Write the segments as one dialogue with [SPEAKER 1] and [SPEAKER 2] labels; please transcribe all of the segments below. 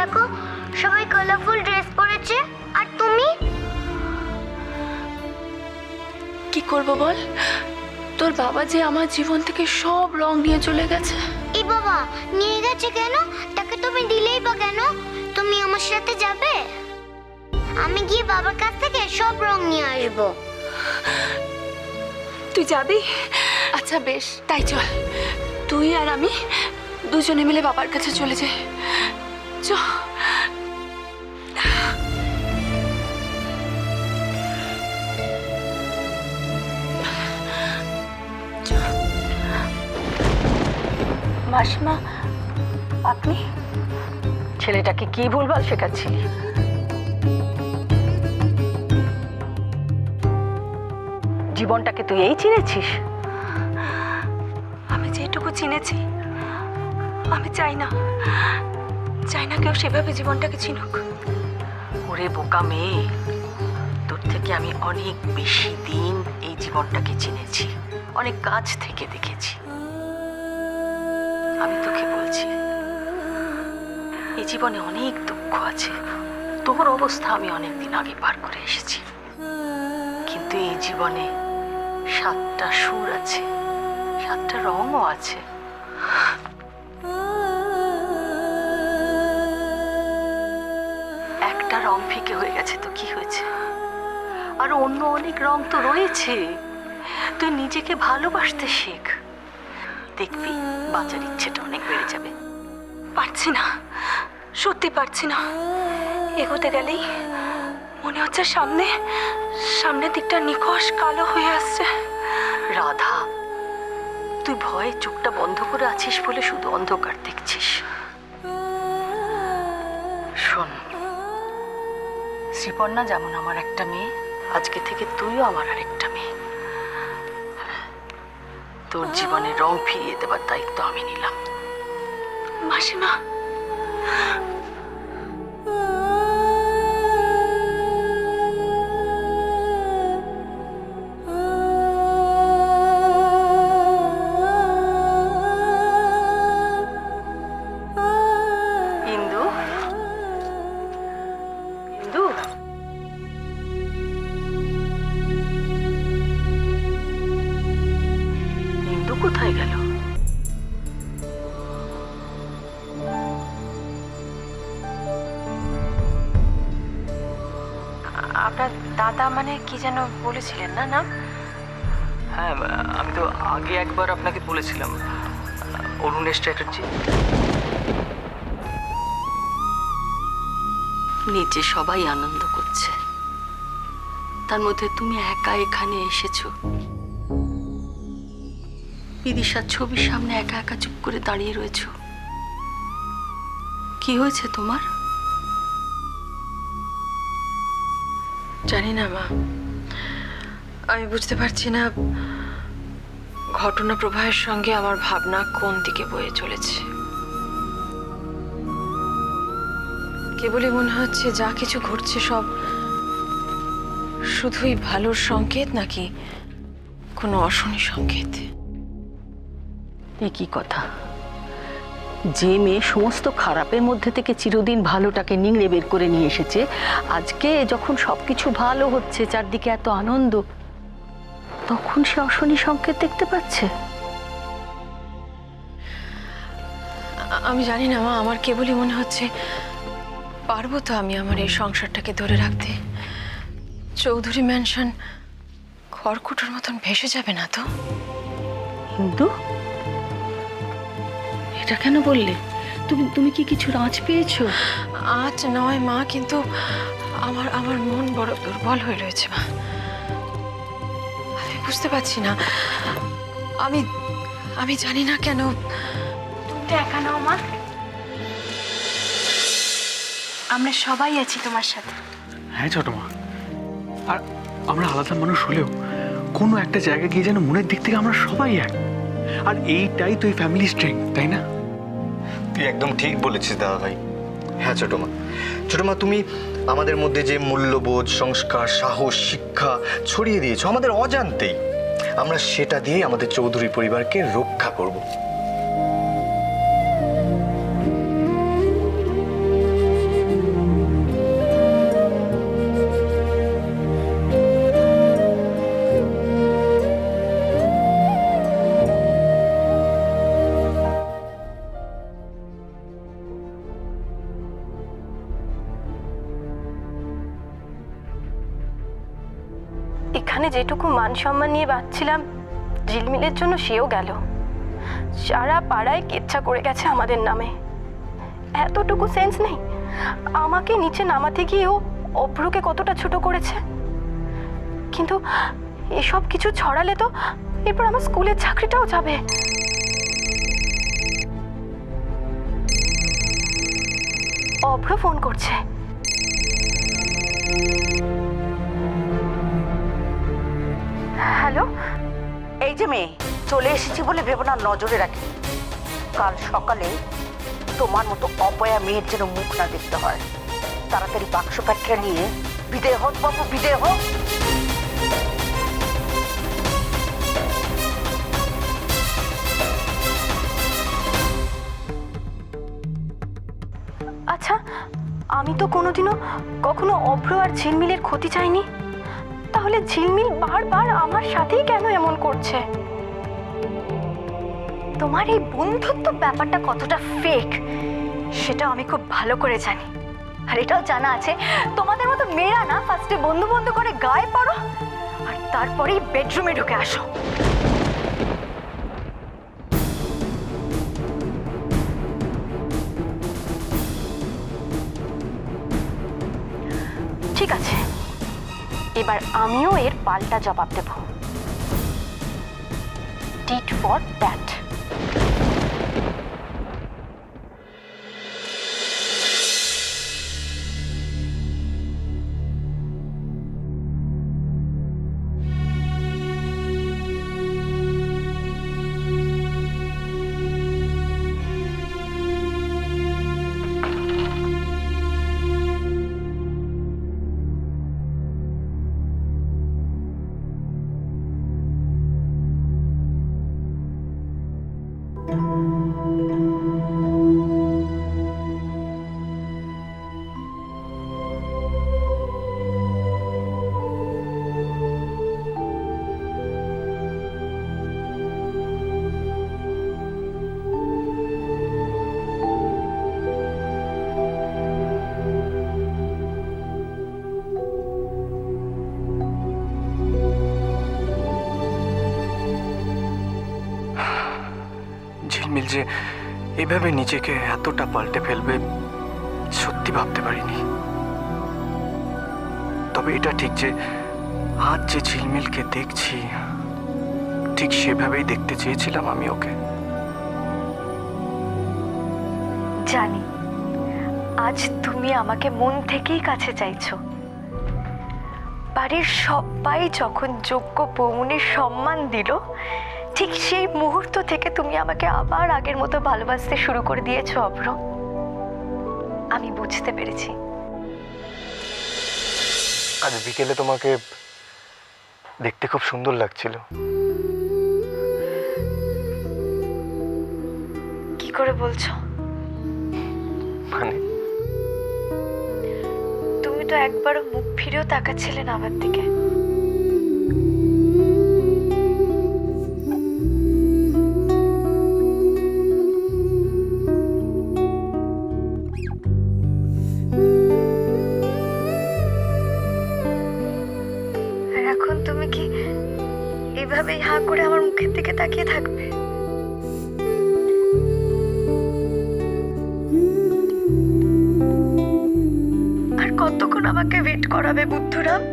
[SPEAKER 1] দেখো, সবাই colourful dress পরেছে, আর তুমি?
[SPEAKER 2] কি করব বল, তোর বাবা যে আমার জীবন থেকে সব রং নিয়ে চলে গেছে।
[SPEAKER 1] এই বাবা নিয়ে গেছে কেন? তাকে তুমি দিলেই বা কেন? তুমি আমার সাথে যাবে? আমি গিয়ে বাবার কাছ থেকে সব রং নিয়ে আসবো।
[SPEAKER 2] তুই যাবি? আচ্ছা বেশ, তাই চল, তুই আর আমি দুজনে মিলে বাবার কাছে চলে যাই। চ। মাসিমা, আপনি
[SPEAKER 3] ছেলেটাকে কি ভুলভাল শেখাচ্ছিলি? জীবনটাকে তুই এই চিনেছিস?
[SPEAKER 2] আমি যেটুকু চিনেছি, আমি চাই না কেউ সেভাবে জীবনটাকে চিনুক।
[SPEAKER 3] ওরে বোকা মেয়ে, তোর থেকে আমি অনেক বেশি দিন এই জীবনটাকে চিনেছি, অনেক কাছ থেকে দেখেছি। আমি তোকে বলছি, এই জীবনে অনেক দুঃখ আছে। তোর অবস্থা আমি অনেকদিন আগে পার করে এসেছি, কিন্তু এই জীবনে 7টা সুর আছে, 7টা রঙও আছে। একটা রং ফিকে হয়ে গেছে তো কি হয়েছে, আর অন্য অনেক রং তো রয়েছে। তুই নিজেকে ভালোবাসতে শেখ, দেখবি বাঁচার ইচ্ছেটা অনেক বেড়ে যাবে।
[SPEAKER 2] পারছি না, সত্যি পারছি না। এগোতে গেলেই মনে হচ্ছে সামনের দিকটা নিকষ কালো হয়ে আসছে।
[SPEAKER 3] রাধা, তুই ভয়ে চোখটা বন্ধ করে আছিস বলে শুধু অন্ধকার দেখছিস। শোন, শ্রীপর্ণা যেমন আমার একটা মেয়ে, আজকে থেকে তুইও আমার আরেকটা মেয়ে। তোর জীবনে রং ফিরিয়ে দেবার দায়িত্ব আমি নিলাম।
[SPEAKER 2] মাসিমা,
[SPEAKER 3] ইন্দু, ইন্দু, ইন্দু কোথায় গেল?
[SPEAKER 2] আপনার দাদা মানে কি যেন বলেছিলেন না নাম?
[SPEAKER 4] হ্যাঁ, আমি তো আগে একবার আপনাকে বলেছিলাম, অরুণেশ চ্যাটার্জি।
[SPEAKER 3] নিচে সবাই আনন্দ করছে, তার মধ্যে তুমি একা এখানে এসেছো। বিদিশার ছবির সামনে একা একা চুপ করে দাঁড়িয়ে রয়েছো। কি হয়েছে তোমার?
[SPEAKER 5] জানি না মা, আমি বুঝতে পারছি না ঘটনা প্রবাহের সঙ্গে আমার ভাবনা কোন দিকে বয়ে চলেছে। কেবলই মনে হচ্ছে যা কিছু ঘটছে সব শুধুই ভালোর সংকেত, নাকি কোনো অশনি সংকেত।
[SPEAKER 3] এ কি কথা? যে মেয়ে সমস্ত খারাপের মধ্যে থেকে চিরদিন ভালোটাকে নিংড়ে বের করে নিয়ে এসেছে, আজকে যখন সবকিছু ভালো হচ্ছে, চারদিকে এত আনন্দ, তখন সে অশনি সংকেত দেখতে পাচ্ছে।
[SPEAKER 5] আমি জানি না মা, আমার কেবলই মনে হচ্ছে পারবো তো আমি আমার এই সংসারটাকে ধরে রাখতে? চৌধুরী ম্যানশন খড়কুটোর মতন ভেসে যাবে না তো?
[SPEAKER 3] হিন্দু, এটা কেন বললে? তুমি কি কিছু আঁচ পেয়েছো?
[SPEAKER 5] আজ নয় মা, কিন্তু আমার মন বড় দুর্বল হয়ে রয়েছে মা। আমি বুঝতে পারছি না, আমি জানি না কেন।
[SPEAKER 2] তুমি তো একা নাও মা, আমরা সবাই আছি তোমার সাথে।
[SPEAKER 6] হ্যাঁ ছোট মা, আর আমরা আলাদা মানুষ হলেও কোনো একটা জায়গায় গিয়ে যেন মনের দিক থেকে আমরা সবাই এক। আর এইটাই তো এই ফ্যামিলি স্ট্রেংথ, তাই না?
[SPEAKER 7] তুই একদম ঠিক বলেছিস দাদা ভাই। হ্যাঁ ছোট মা, তুমি আমাদের মধ্যে যে মূল্যবোধ, সংস্কার, সাহস, শিক্ষা ছড়িয়ে দিয়েছো আমাদের অজান্তেই, আমরা সেটা দিয়ে আমাদের চৌধুরী পরিবারকে রক্ষা করব।
[SPEAKER 2] এখানে যেটুকু মান সম্মান নিয়ে বাঁচছিলাম, ঝিলমিলের জন্য সেও গেল। সারা পাড়ায় কেচ্ছা করে গেছে আমাদের নামে। এতটুকু সেন্স নেই আমাকে নিচে নামাতে গিয়ে ও অভ্রকে কতটা ছোট করেছে। কিন্তু এসব কিছু ছড়ালে তো এরপর আমার স্কুলের চাকরিটাও যাবে। অভ্র ফোন করছে। হ্যালো,
[SPEAKER 3] এই যে মেয়ে, চলে এসেছি বলে ভেবো না নজরে রাখি। কাল সকালে তোমার মতো অপয়া মেয়ের যেন মুখ না দেখতে হয়। তাড়াতাড়ি বাক্স প্যাকটা নিয়ে বিদেয় হোক বাবু, বিদেয় হোক।
[SPEAKER 2] আচ্ছা, আমি তো কোনোদিনও কখনো অভ্র আর ঝিলমিলের ক্ষতি চাইনি। তাহলে ঝিলমিল বারবার আমার সাথেই কেন এমন করছে? তোমার এই বন্ধুত্ব ব্যাপারটা কতটা ফেক সেটাও আমি খুব ভালো করে জানি। আর এটাও জানা আছে তোমাদের মতো মেয়েরা না ফার্স্টে বন্ধু বন্ধু করে গায়ে পড়ো আর তারপরেই বেডরুমে ঢুকে আসো। ঠিক আছে, এবার আমিও এর পাল্টা জবাব দেব। Tit for tat.
[SPEAKER 6] ঝিলমিল যে এভাবে নিজেকে এতটা পাল্টে ফেলবে সত্যি ভাবতে পারিনি। তবে এটা ঠিক যে আজ যে ঝিলমিলকে দেখছি ঠিক সেভাবেই দেখতে চেয়েছিলাম আমি ওকে।
[SPEAKER 2] জানি আজ তুমি আমাকে মন থেকেই কাছে চাইছো। বাড়ির সবাই যখন যোগ্য বৌমনির সম্মান দিল, ঠিক সেই মুহূর্ত থেকে তুমি আমাকে আবার আগের মতো ভালোবাসতে শুরু করে দিয়েছো অভ্র। আমি বুঝতে পেরেছি।
[SPEAKER 7] আজ বিকেলে তোমাকে দেখতে খুব সুন্দর লাগছিল।
[SPEAKER 2] কি করে বলছো?
[SPEAKER 7] মানে
[SPEAKER 2] তুমি তো একবারও মুখ ফিরেও তাকাচ্ছিলে না আমার দিকে। আর এখন তুমি কি এভাবেই হাঁ করে আমার মুখের দিকে তাকিয়ে থাকবে? আর কতক্ষণ আমাকে ওয়েট করাবে বুদ্ধুরাম?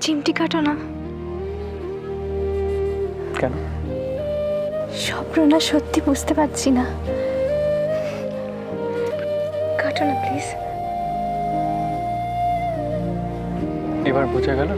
[SPEAKER 2] চিমটি কাটো না।
[SPEAKER 6] কেন?
[SPEAKER 2] স্বপ্ন না সত্যি বুঝতে পারছি না। কাটো না প্লিজ।
[SPEAKER 6] এবার বোঝা গেল?